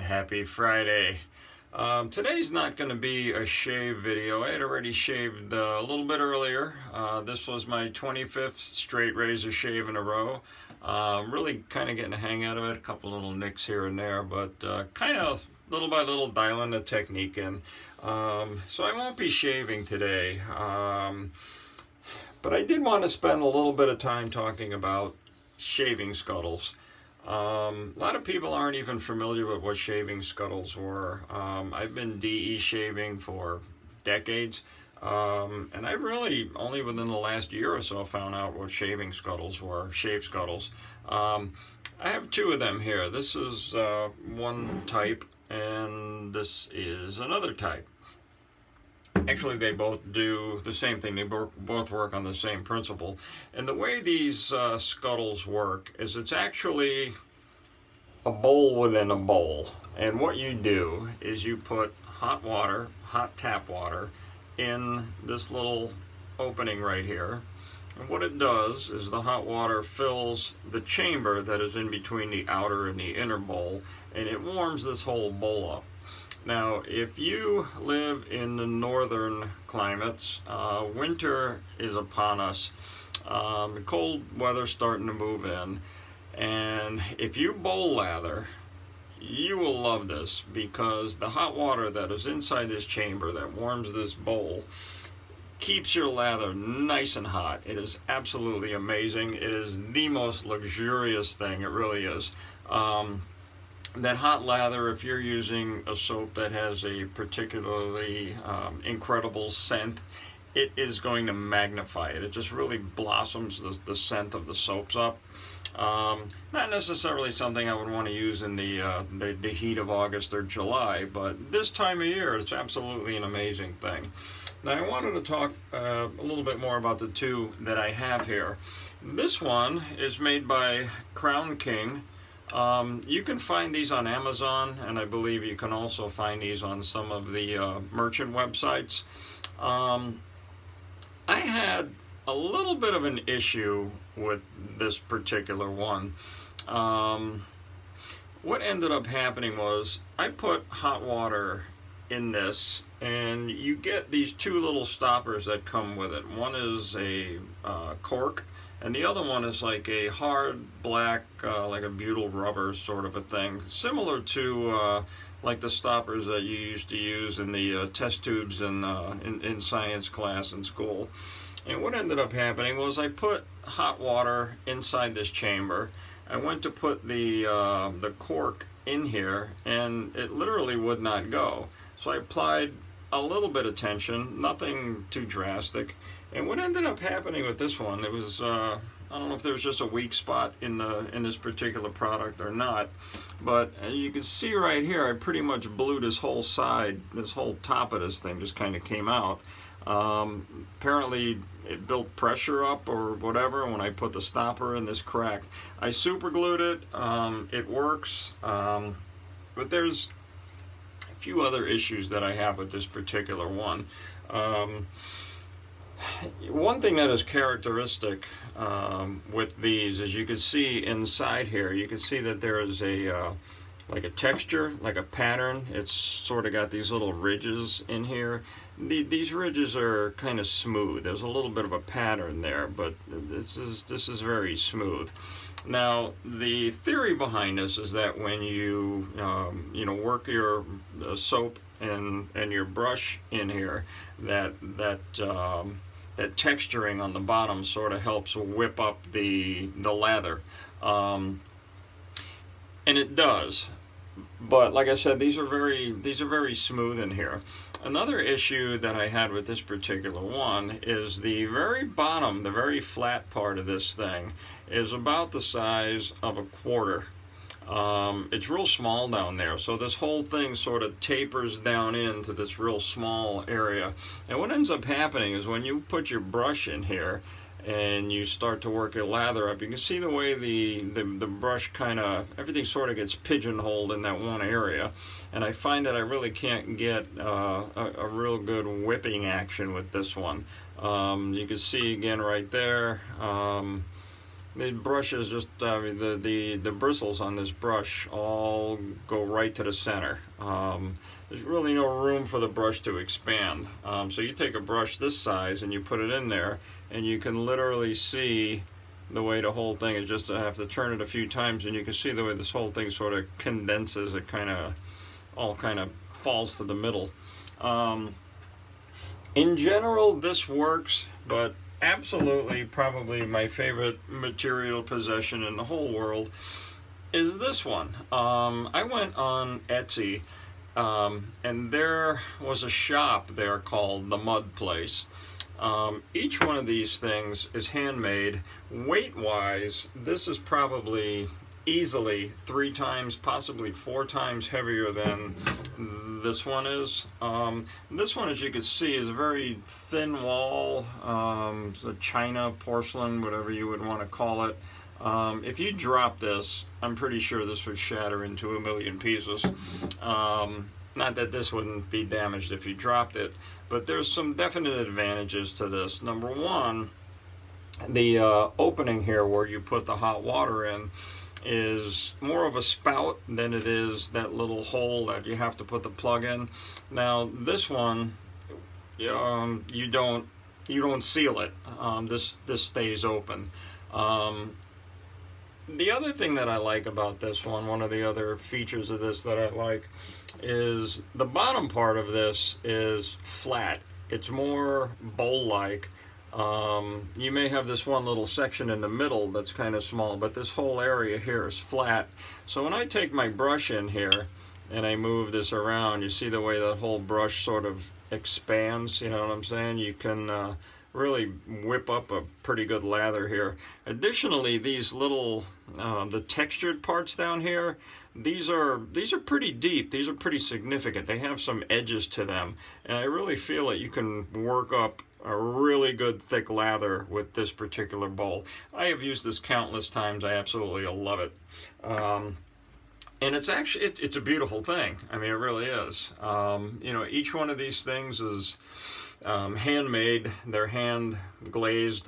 Happy Friday. Today's not going to be a shave video. I had already shaved a little bit earlier. This was my 25th straight razor shave in a row. Really kind of getting a hang out of it. A couple little nicks here and there, but kind of little by little dialing the technique in. So I won't be shaving today. But I did want to spend a little bit of time talking about shaving scuttles. A lot of people aren't even familiar with what shaving scuttles were. I've been DE shaving for decades, and I really only within the last year or so found out what shaving scuttles were, shave scuttles. I have two of them here. This is one type, and this is another type. Actually, they both do the same thing. They both work on the same principle. And the way these scuttles work is it's actually a bowl within a bowl. And what you do is you put hot water, hot tap water, in this little opening right here. And what it does is the hot water fills the chamber that is in between the outer and the inner bowl, and it warms this whole bowl up. Now, if you live in the northern climates, winter is upon us. Cold weather's starting to move in. And if you bowl lather, you will love this, because the hot water that is inside this chamber that warms this bowl keeps your lather nice and hot. It is absolutely amazing. It is the most luxurious thing. It really is. That hot lather, if you're using a soap that has a particularly incredible scent, it is going to magnify it. It just really blossoms the scent of the soaps up. Not necessarily something I would want to use in the heat of August or July, but this time of year, it's absolutely an amazing thing. Now, I wanted to talk a little bit more about the two that I have here. This one is made by Crown King. You can find these on Amazon, and I believe you can also find these on some of the merchant websites. I had a little bit of an issue with this particular one. What ended up happening was I put hot water in this, and you get these two little stoppers that come with it. One is a cork, and the other one is like a hard black, like a butyl rubber sort of a thing, similar to like the stoppers that you used to use in the test tubes in science class in school. And what ended up happening was I put hot water inside this chamber. I went to put the cork in here, and it literally would not go. So I applied a little bit of tension, nothing too drastic. And what ended up happening with this one, it was I don't know if there was just a weak spot in this particular product or not, but as you can see right here, I pretty much blew this whole side, this whole top of this thing just kind of came out. Apparently it built pressure up or whatever when I put the stopper in, this cracked. I super glued it. It works, but there's a few other issues that I have with this particular one. One thing that is characteristic with these is you can see inside here, you can see that there is like a texture, like a pattern. It's sort of got these little ridges in here. These ridges are kind of smooth. There's a little bit of a pattern there, but this is very smooth. Now, the theory behind this is that when you work your soap and your brush in here, that texturing on the bottom sort of helps whip up the lather, and it does. But like I said, these are very smooth in here. Another issue that I had with this particular one is the very bottom, the very flat part of this thing is about the size of a quarter. It's real small down there, so this whole thing sort of tapers down into this real small area. And what ends up happening is when you put your brush in here and you start to work your lather up, you can see the way the brush kind of, everything sort of gets pigeonholed in that one area. And I find that I really can't get a real good whipping action with this one. You can see again right there, the brushes just the bristles on this brush all go right to the center. There's really no room for the brush to expand. So you take a brush this size and you put it in there, and you can literally see the way the whole thing is. Just to have to turn it a few times, and you can see the way this whole thing sort of condenses. It all kind of falls to the middle. In general, this works, but absolutely probably my favorite material possession in the whole world is this one. I went on Etsy, and there was a shop there called The Mud Place. Each one of these things is handmade. Weight-wise, this is probably easily 3 times, possibly 4 times heavier than this one is. This one, as you can see, is a very thin wall. It's a china, porcelain, whatever you would want to call it. If you drop this, I'm pretty sure this would shatter into a million pieces. Not that this wouldn't be damaged if you dropped it, but there's some definite advantages to this. Number one, the opening here where you put the hot water in is more of a spout than it is that little hole that you have to put the plug in. Now this one, you don't seal it. This stays open. The other thing that I like about this one of the other features of this that I like, is the bottom part of this is flat. It's more bowl-like. You may have this one little section in the middle that's kind of small, but this whole area here is flat. So when I take my brush in here and I move this around, you see the way the whole brush sort of expands, you know what I'm saying? You can really whip up a pretty good lather here. Additionally, these little, the textured parts down here, these are pretty deep. These are pretty significant. They have some edges to them, and I really feel that you can work up a really good thick lather with this particular bowl. I have used this countless times. I absolutely love it. And it's actually, it's a beautiful thing. I mean, it really is. Each one of these things is handmade. They're hand glazed.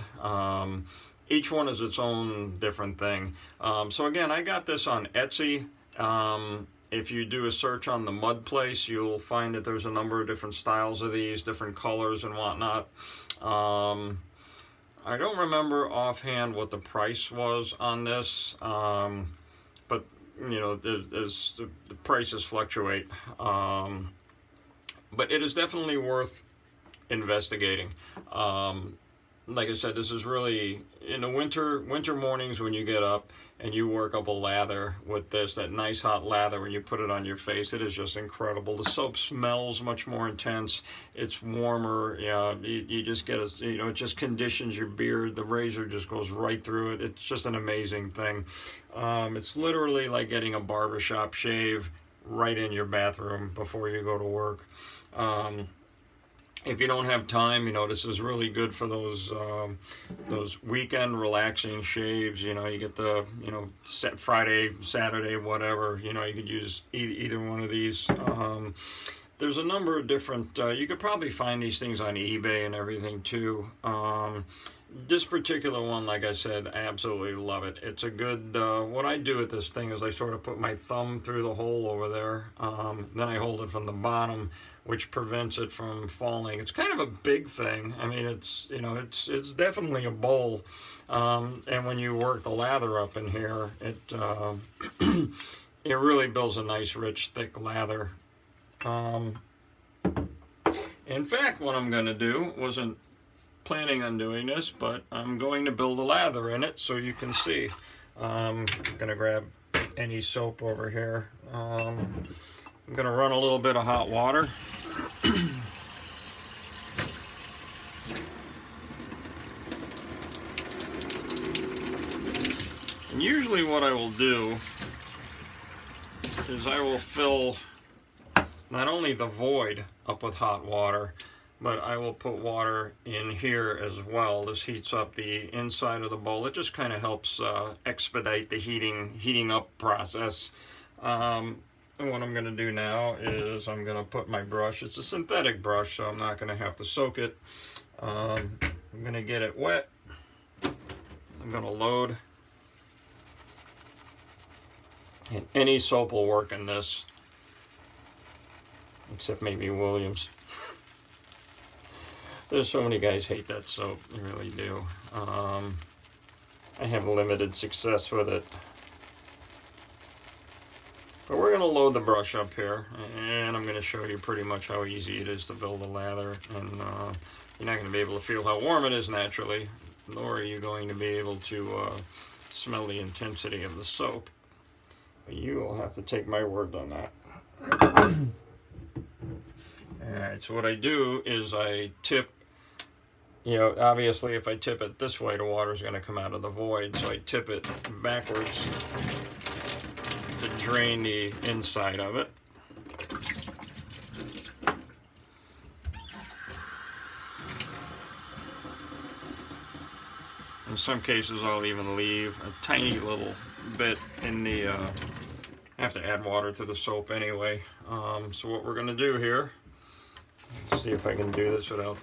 Each one is its own different thing. So again, I got this on Etsy. If you do a search on The Mud Place, you'll find that there's a number of different styles of these, different colors and whatnot. I don't remember offhand what the price was on this, but the prices fluctuate. But it is definitely worth investigating. Like I said, this is really, in the winter mornings when you get up and you work up a lather with this, that nice hot lather, when you put it on your face, it is just incredible. The soap smells much more intense. It's warmer. You just get it just conditions your beard. The razor just goes right through it. It's just an amazing thing. It's literally like getting a barbershop shave right in your bathroom before you go to work. If you don't have time, this is really good for those weekend relaxing shaves. You get the, Friday, Saturday, whatever. You could use either one of these. There's a number of different, you could probably find these things on eBay and everything too. This particular one, like I said, I absolutely love it. It's a good, what I do with this thing is I sort of put my thumb through the hole over there. Then I hold it from the bottom, which prevents it from falling. It's kind of a big thing. I mean, it's definitely a bowl. And when you work the lather up in here, it really builds a nice, rich, thick lather. In fact, what I'm going to do, wasn't planning on doing this, but I'm going to build a lather in it so you can see. I'm going to grab any soap over here. I'm going to run a little bit of hot water. And usually what I will do is I will fill not only the void up with hot water, but I will put water in here as well. This heats up the inside of the bowl. It just kind of helps expedite the heating up process. And what I'm going to do now is I'm going to put my brush, it's a synthetic brush, so I'm not going to have to soak it. I'm going to get it wet. I'm going to load And any soap will work in this, except maybe Williams. There's so many guys hate that soap, they really do. I have limited success with it. But we're going to load the brush up here, and I'm going to show you pretty much how easy it is to build a lather. And you're not going to be able to feel how warm it is naturally, nor are you going to be able to smell the intensity of the soap. But you will have to take my word on that. Alright, so what I do is I tip, you know, obviously if I tip it this way, the water is going to come out of the void, so I tip it backwards to drain the inside of it. In some cases I'll even leave a tiny little bit in the, I have to add water to the soap anyway. So what we're going to do here, let's see if I can do this without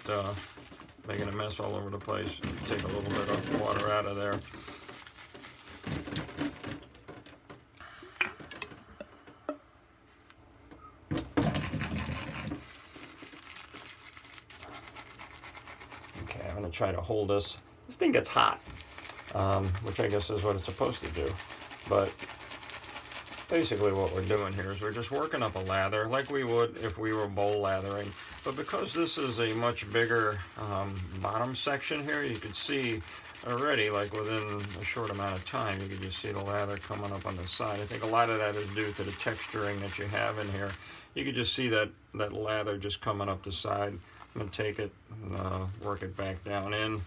making a mess all over the place. Take a little bit of water out of there. Okay, I'm going to try to hold this. This thing gets hot, which I guess is what it's supposed to do. But basically what we're doing here is we're just working up a lather like we would if we were bowl lathering. But because this is a much bigger bottom section here, you can see already, like within a short amount of time, you can just see the lather coming up on the side. I think a lot of that is due to the texturing that you have in here. You can just see that lather just coming up the side. I'm going to take it and work it back down in.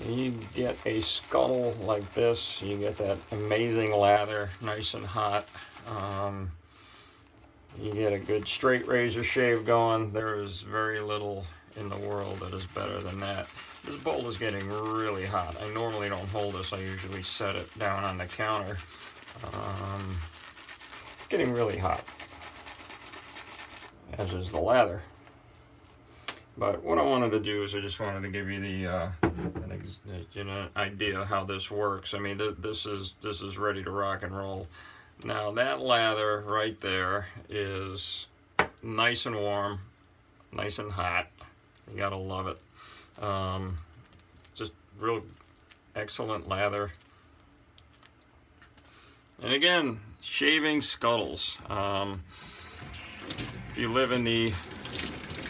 You get a scuttle like this, you get that amazing lather, nice and hot. You get a good straight razor shave going. There is very little in the world that is better than that. This bowl is getting really hot. I normally don't hold this, I usually set it down on the counter. It's getting really hot, as is the lather. But what I wanted to do is I just wanted to give you the an idea how this works. I mean, this is ready to rock and roll. Now that lather right there is nice and warm, nice and hot. You gotta love it. Just real excellent lather. And again, shaving Scuttles. If you live in the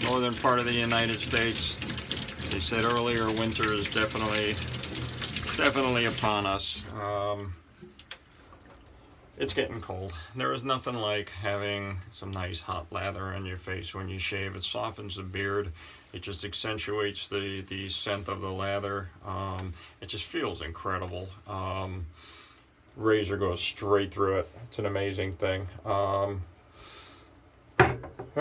northern part of the United States, they said earlier, winter is definitely upon us. It's getting cold. There is nothing like having some nice hot lather on your face when you shave. It softens the beard. It just accentuates the scent of the lather. It just feels incredible. Razor goes straight through it. It's an amazing thing. All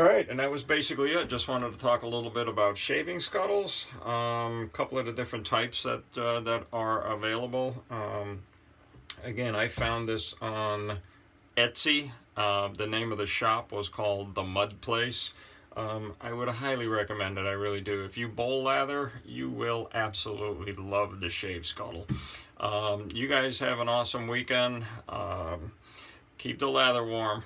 right, and that was basically it. Just wanted to talk a little bit about shaving Scuttles, a couple of the different types that are available. Again, I found this on Etsy. The name of the shop was called The Mud Place. I would highly recommend it, I really do. If you bowl lather, you will absolutely love the shave Scuttle. You guys have an awesome weekend. Keep the lather warm.